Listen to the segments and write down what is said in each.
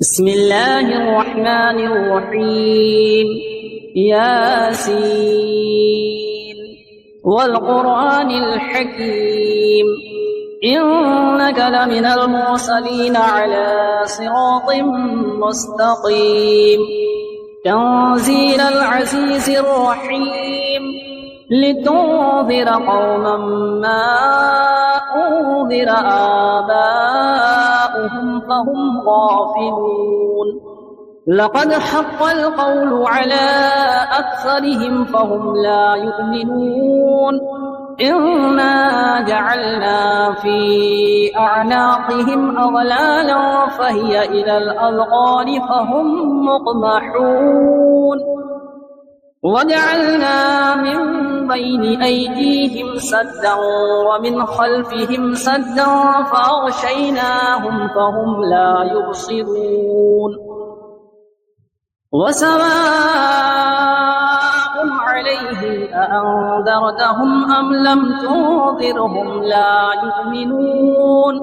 بسم الله الرحمن الرحيم. ياسين والقرآن الحكيم إنك لمن المرسلين على صراط مستقيم تنزيل العزيز الرحيم لتنذر قوما ما أنذر آباؤهم فهم غافلون لقد حق القول على أكثرهم فهم لا يؤمنون إنا جعلنا في أعناقهم أغلالا فهي إلى الأذقان فهم مقمحون وجعلنا من بين أيديهم سدا ومن خلفهم سدا فأغشيناهم فهم لا يبصرون وسواء عليهم أأنذرتهم أم لم تنذرهم لا يؤمنون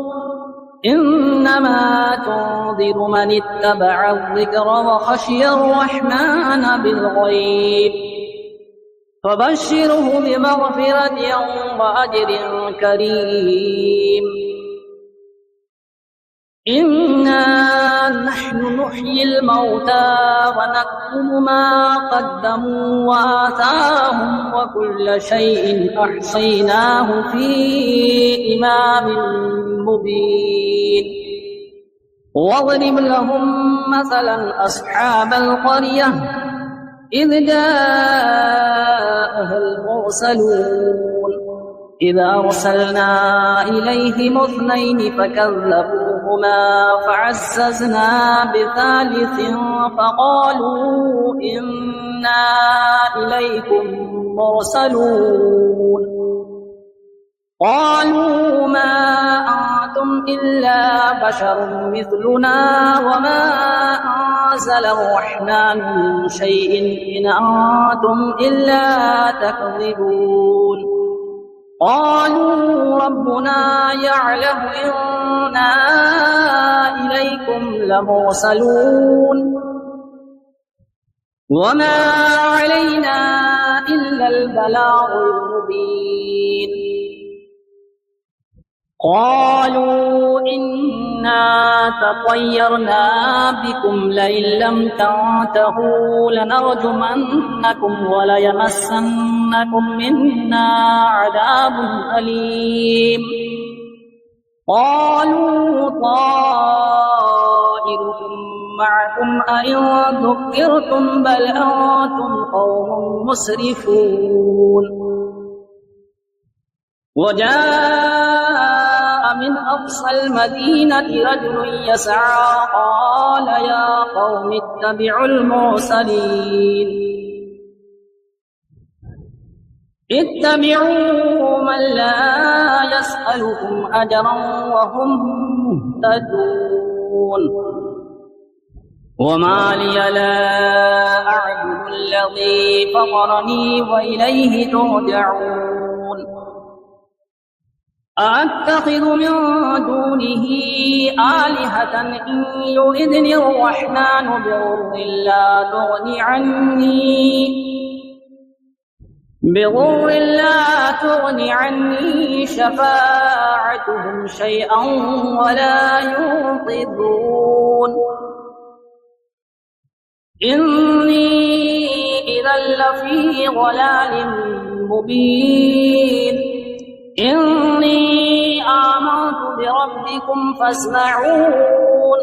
إنما تنذر من اتبع الذكر وخشي الرحمن بالغيب فبشره بمغفرة وأجر كريم إنا نحن نحيي الموتى ونكتب ما قدموا وآثارهم وكل شيء أحصيناه في إمام مبين واضرب لهم مثلا أصحاب القرية إذ جاءها المرسلون إذ أرسلنا إليهم اثنين فكذبوهما فعززنا بثالث فقالوا إنا إليكم مرسلون قالوا ما أنتم إلا بشر مثلنا وما أنزل الرحمن من شيء إن أنتم إلا تكذبون قالوا ربنا يعلم إنا إليكم لمرسلون وما علينا إلا البلاغ المبين قالوا إنا تطيرنا بكم لئن لم تنتهوا لنرجمنكم وليمسنكم منا عذاب أليم قالوا طائركم معكم أئن ذكرتم بل أنتم قوم مسرفون وجاء من أقصى المدينة رجل يسعى قال يا قوم اتبعوا المرسلين اتبعوا من لا يسألكم أجرا وهم مهتدون وما لي لا أعبد الذي فطرني وإليه ترجعون أأتخذ من دونه آلهة إن يردني الرحمن بضر لا تغني عني شفاعتهم شيئا ولا ينقذون إني إذا لفي ضلال مبين إني آمنت بربكم فاسمعون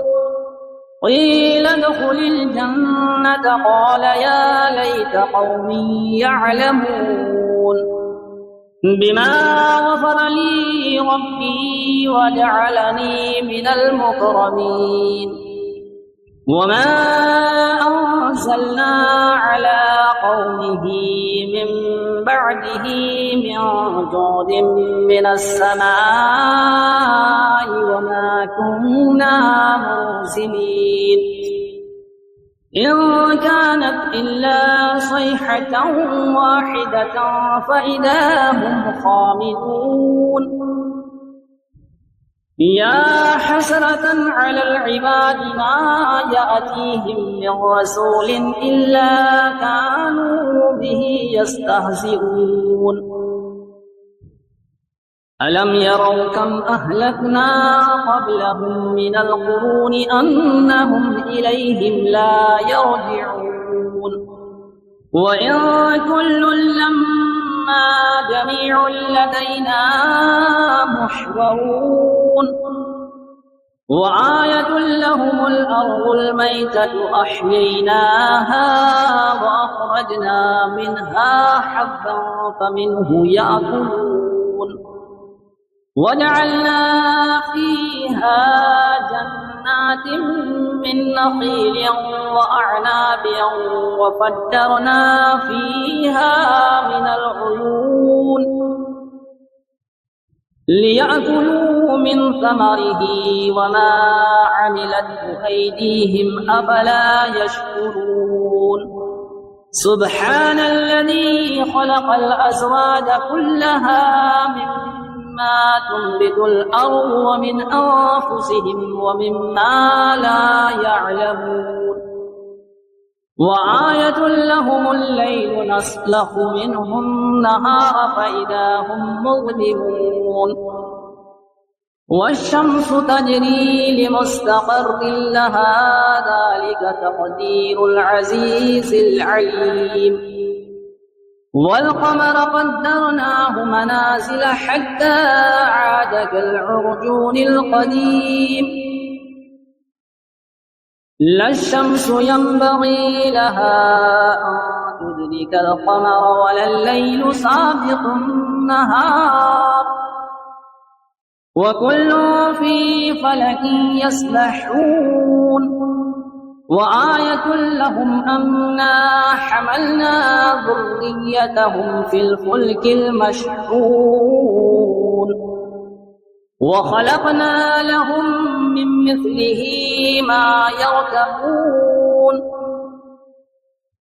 قيل ادخل الجنة قال يا ليت قومي يعلمون بما غفر لي ربي وجعلني من المكرمين وما أنزلنا على قومه من بعده من جود من السماء وما كنا منزلين إن كانت إلا صيحة واحدة فإذا هم خامدون يا حسرة على العباد ما يأتيهم من رسول إلا كانوا به يستهزئون ألم يروا كم أهلكنا قبلهم من القرون أنهم إليهم لا يرجعون وإن كل لما جميع لدينا محضرون وآية لهم الأرض الميتة أحييناها وأخرجنا منها حبا فمنه يأكلون وجعلنا فيها جنات من نخيل وأعناب وفجرنا فيها من العيون ليأكلوا من ثمره وما عملته أيديهم أفلا يشكرون سبحان الذي خلق الأزواج كلها مما تنبت الأرض ومن أنفسهم ومما لا يعلمون وآية لهم الليل نسلخ منه النهار فإذا هم مظلمون والشمس تجري لمستقر لها ذلك تقدير العزيز العليم والقمر قدرناه منازل حتى عاد كالعرجون القديم لا الشمس ينبغي لها أن تدرك القمر ولا الليل سابق النهار وكل في فلك يسبحون وآية لهم أنا حملنا ذريتهم في الفلك المشحون وخلقنا لهم من مثله ما يركبون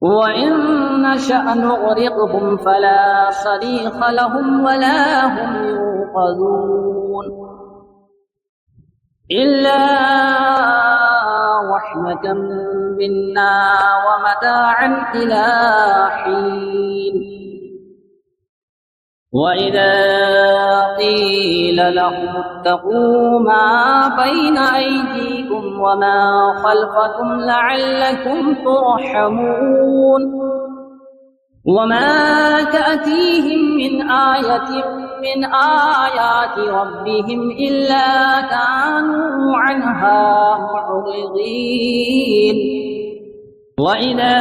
وإن نشأ نغرقهم فلا صريخ لهم ولا هم ينقذون إلا رحمة منا ومتاعا إلى حين وإذا قيل لهم اتقوا ما بين أيديكم وما خلفكم لعلكم ترحمون وما تأتيهم من آية من آيات ربهم إلا كانوا عنها معرضين وإذا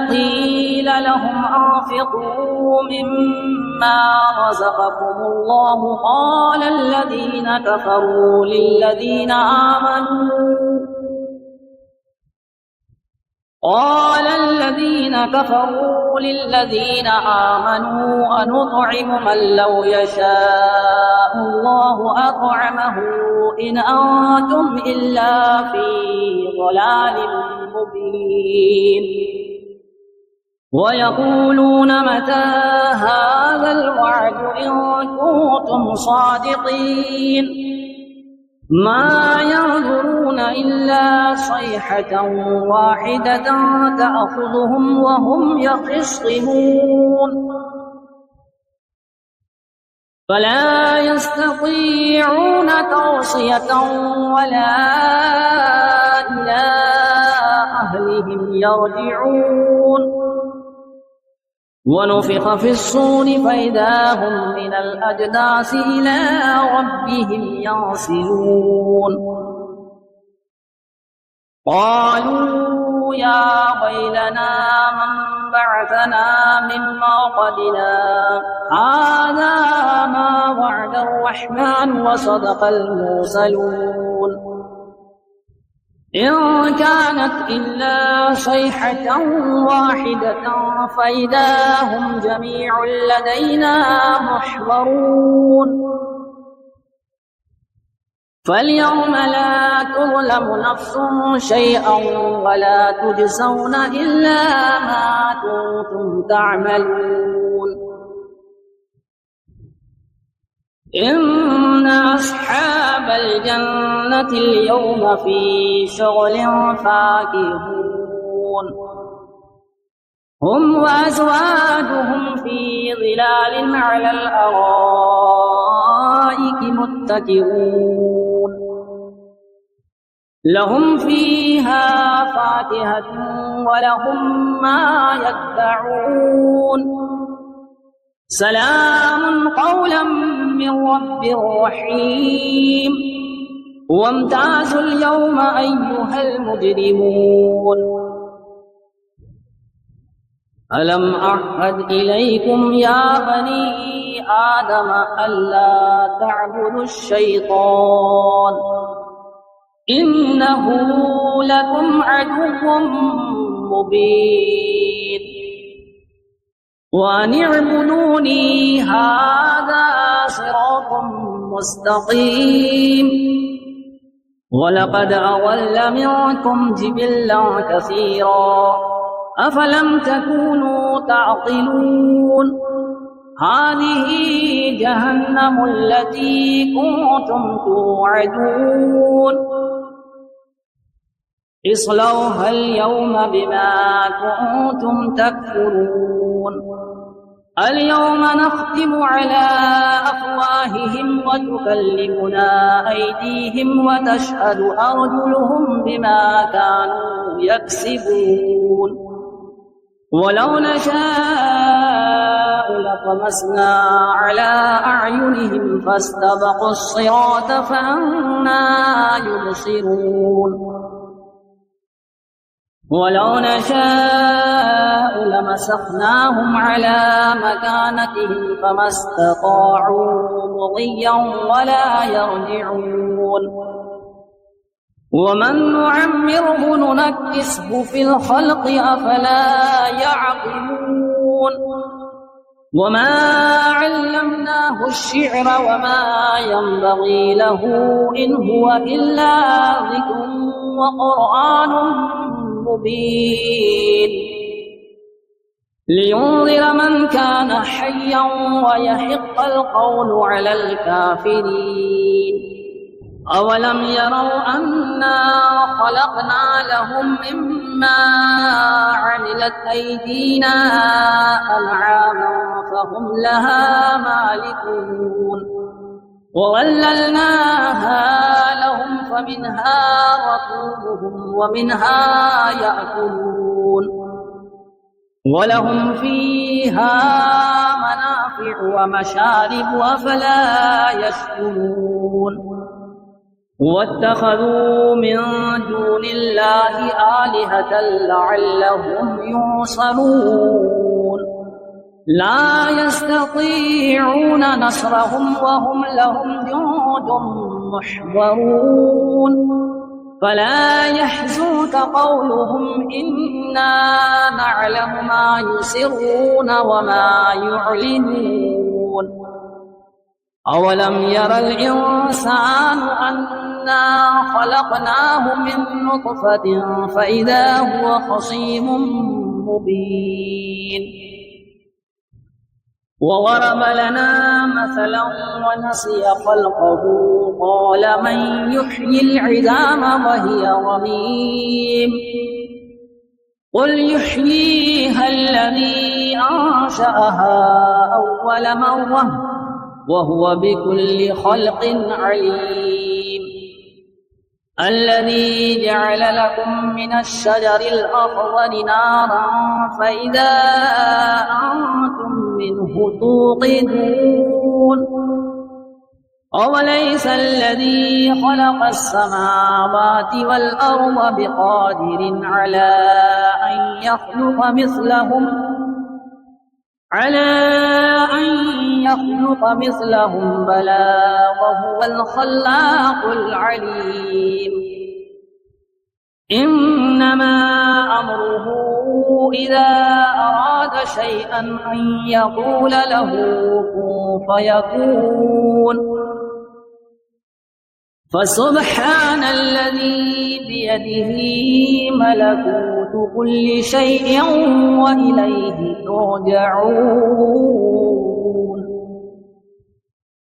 قيل لهم أنفقوا مما رزقكم الله قال الذين كفروا للذين آمنوا أنطعم من لو يشاء الله أطعمه إن أنتم إلا في ضلال مبين ويقولون متى هذا الوعد إن كنتم صادقين ما ينظرون إلا صيحة واحدة تأخذهم وهم يخصمون فلا يستطيعون توصية ولا إلى أهلهم يرجعون ونفخ في الصور فإذا هم من الأجداث إلى ربهم ينسلون قالوا يا ويلنا من بعثنا من مرقدنا هذا ما وعد الرحمن وصدق المرسلون إن كانت إلا صيحة واحدة فإذا هم جميع لدينا محضرون فاليوم لا تظلم نفس شيئا ولا تجزون إلا ما كنتم تعملون إن أصحاب الجنة اليوم في شغل فاكهون هم وأزواجهم في ظلال على الأرائك متكئون لهم فيها فاكهة ولهم ما يدعون سلام قولا من رب رحيم وامتازوا اليوم أيها المجرمون ألم أعهد إليكم يا بني آدم ألا تعبدوا الشيطان إنه لكم عدو مبين وأن اعبدوني هذا صراط مستقيم ولقد أضل منكم جبلا كثيرا أفلم تكونوا تعقلون هذه جهنم التي كنتم توعدون اصلوها اليوم بما كنتم تكفرون اليوم نختم على أفواههم وتكلمنا أيديهم وتشهد أرجلهم بما كانوا يكسبون ولو نشاء لطمسنا على أعينهم فاستبقوا الصراط فأنى يبصرون ولو نشاء لمسخناهم على مكانتهم فما استطاعوا مضيا ولا يرجعون ومن نعمره ننكسه في الخلق أفلا يعقلون وما علمناه الشعر وما ينبغي له إن هو إلا ذكر وقرآن مبين لينذر من كان حيا ويحق القول على الكافرين أولم يروا أنا خلقنا لهم مما عملت أيدينا أنعاما فهم لها مالكون وظللناها لهم فمنها ركوبهم ومنها يأكلون ولهم فيها منافع ومشارب أفلا يشكرون واتخذوا من دون الله آلهة لعلهم ينصرون لا يستطيعون نصرهم وهم لهم جند محضرون فلا يحزنك قولهم إنا نعلم ما يسرون وما يعلنون أولم ير الإنسان أنا خلقناه من نطفة فإذا هو خصيم مبين وضرب لنا مثلا ونسي خلقه قال من يحيي العظام وهي رميم قل يحييها الذي أنشأها أول مرة وهو بكل خلق عليم الذي جعل لكم من الشجر الأخضر نارا فإذا أنتم منه توقدون أوليس الذي خلق السماوات والأرض بقادر على أن يخلق مثلهم بلى وهو الخلاق العليم إنما أمره إذا أراد شيئا أن يقول له كن فيكون فسبحان الذي بيده ملكوت كل شيء وإليه ترجعون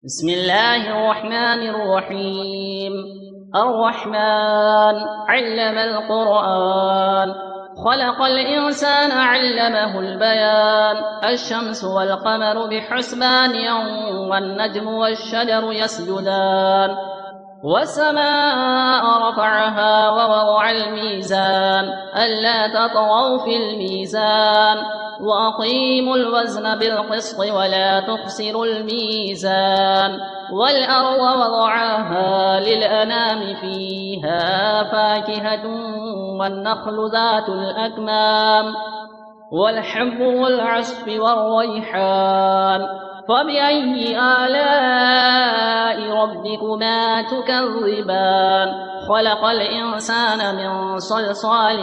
بسم الله الرحمن الرحيم. الرحمن علم القرآن، خلق الإنسان علمه البيان. الشمس والقمر بحسبان والنجم والشجر يسجدان. والسماء رفعها ووضع الميزان ألا تطغوا في الميزان وأقيموا الوزن بالقسط ولا تخسروا الميزان. والأرض وضعها للأنام فيها فاكهة والنخل ذات الأكمام والحب والعصف والريحان. فبأي آلاء ربكما تكذبان؟ خلق الإنسان من صلصال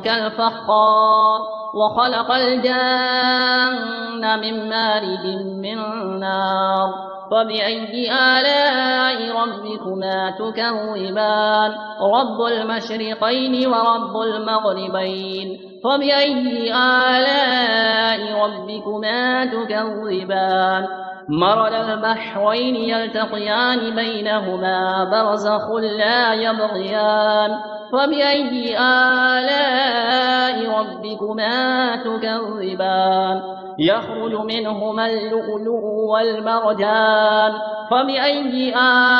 كالفخار وخلق الجن من مارج من نار. فبأي آلاء ربكما تكذبان؟ رب المشرقين ورب المغربين. فبأي آلاء ربكما تكذبان؟ مرج البحرين يلتقيان بينهما برزخ لا يبغيان. فبأي آلاء ربكما تكذبان؟ يخرج منهما اللؤلؤ والمرجان. فبأي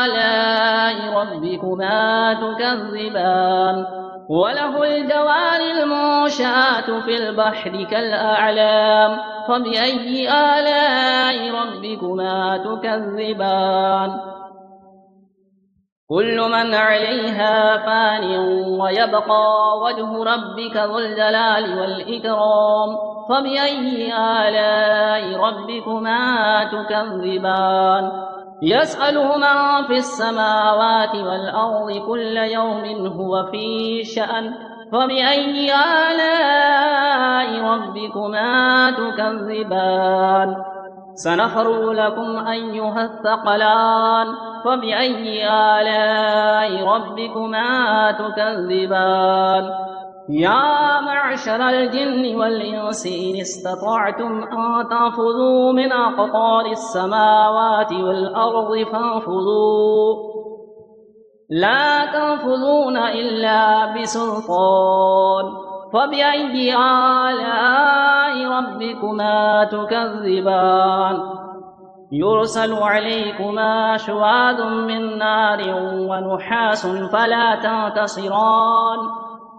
آلاء ربكما تكذبان؟ وله الجوار المنشآت في البحر كالأعلام. فبأي آلاء ربكما تكذبان؟ كل من عليها فان ويبقى وجه ربك ذو الجلال والإكرام. فبأي آلاء ربكما تكذبان؟ يسأله من في السماوات والأرض كل يوم هو في شأن. فبأي آلاء ربكما تكذبان؟ سنفرغ لكم أيها الثقلان. فبأي آلاء ربكما تكذبان؟ يا معشر الجن والإنس إن استطعتم أن تنفذوا من أقطار السماوات والأرض فانفذوا، لا تنفذون إلا بسلطان. فبأي آلاء ربكما تكذبان؟ يرسل عليكما شواظ من نار ونحاس فلا تنتصران.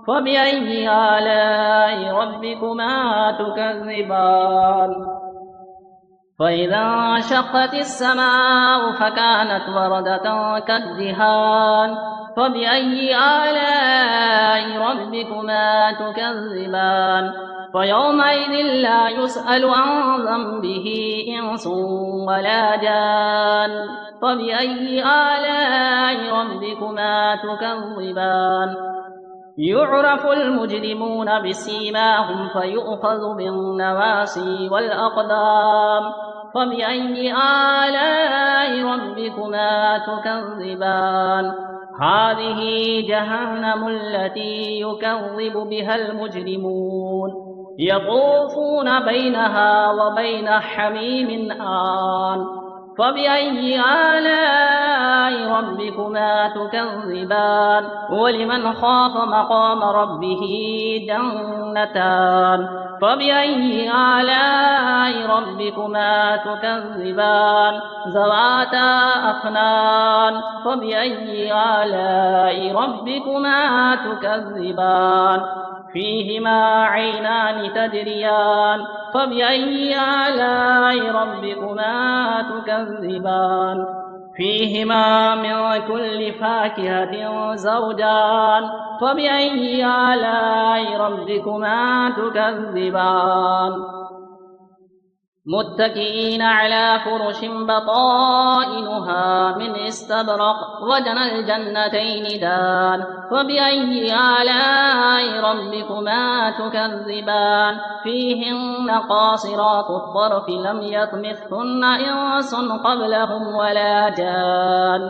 فبأي آلاء ربكما تكذبان؟ فإذا انشقت السماء فكانت وردة كالدهان. فبأي آلاء ربكما تكذبان؟ فيومئذ لا يسأل عن ذنبه إنس ولا جان. فبأي آلاء ربكما تكذبان؟ يعرف المجرمون بسيماهم فيؤخذ بالنواصي والأقدام. فبأي آلاء ربكما تكذبان؟ هذه جهنم التي يكذب بها المجرمون يطوفون بينها وبين حميم آن. فبأي آلاء ربكما تكذبان؟ ولمن خاف مقام ربه جنتان. فبأي آلاء ربكما تكذبان؟ ذواتا أفنان. فبأي آلاء ربكما تكذبان؟ فيهما عينان تجريان. فبأي آلاء ربكما تكذبان؟ فيهما من كل فاكهة زوجان. فبأي آلاء ربكما تكذبان؟ متكئين على فرش بطائنها من استبرق وجنى الجنتين دان. فبأي آلاء ربكما تكذبان؟ فيهن قاصرات الطرف لم يطمثهن إنس قبلهم ولا جان.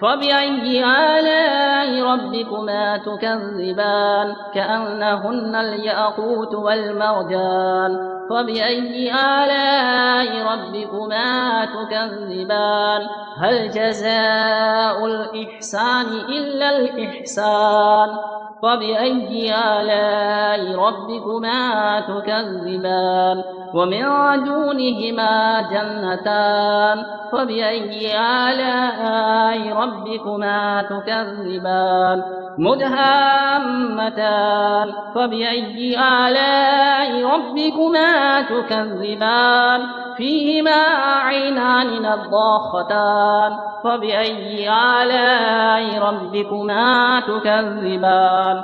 فبأي آلاء ربكما تكذبان كأنهن الياقوت والمرجان فبأي آلاء ربكما تكذبان هل جزاء الإحسان إلا الإحسان فبأي آلاء ربكما تكذبان ومن دونهما جنتان فبأي آلاء ربكما تكذبان مدهامتان فبأي آلاء ربكما تكذبان فيهما عينان نضاختان فبأي آلاء ربكما تكذبان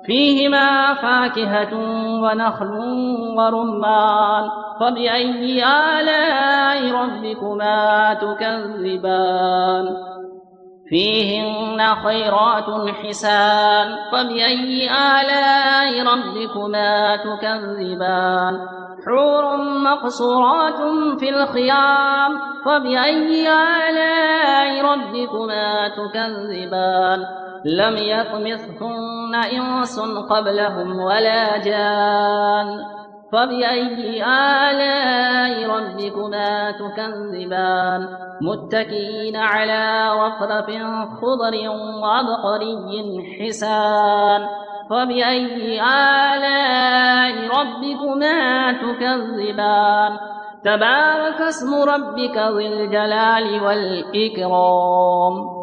فيهما فاكهة ونخل ورمان فبأي آلاء ربكما تكذبان فيهن خيرات حسان فبأي آلاء ربكما تكذبان حور مقصورات في الخيام فبأي آلاء ربكما تكذبان لم يطمثهن إنس قبلهم ولا جان فبأي آلاء ربكما تكذبان متكئين على رفرف خضر وعبقري حسان فبأي آلاء ربكما تكذبان تبارك اسم ربك ذي الجلال والإكرام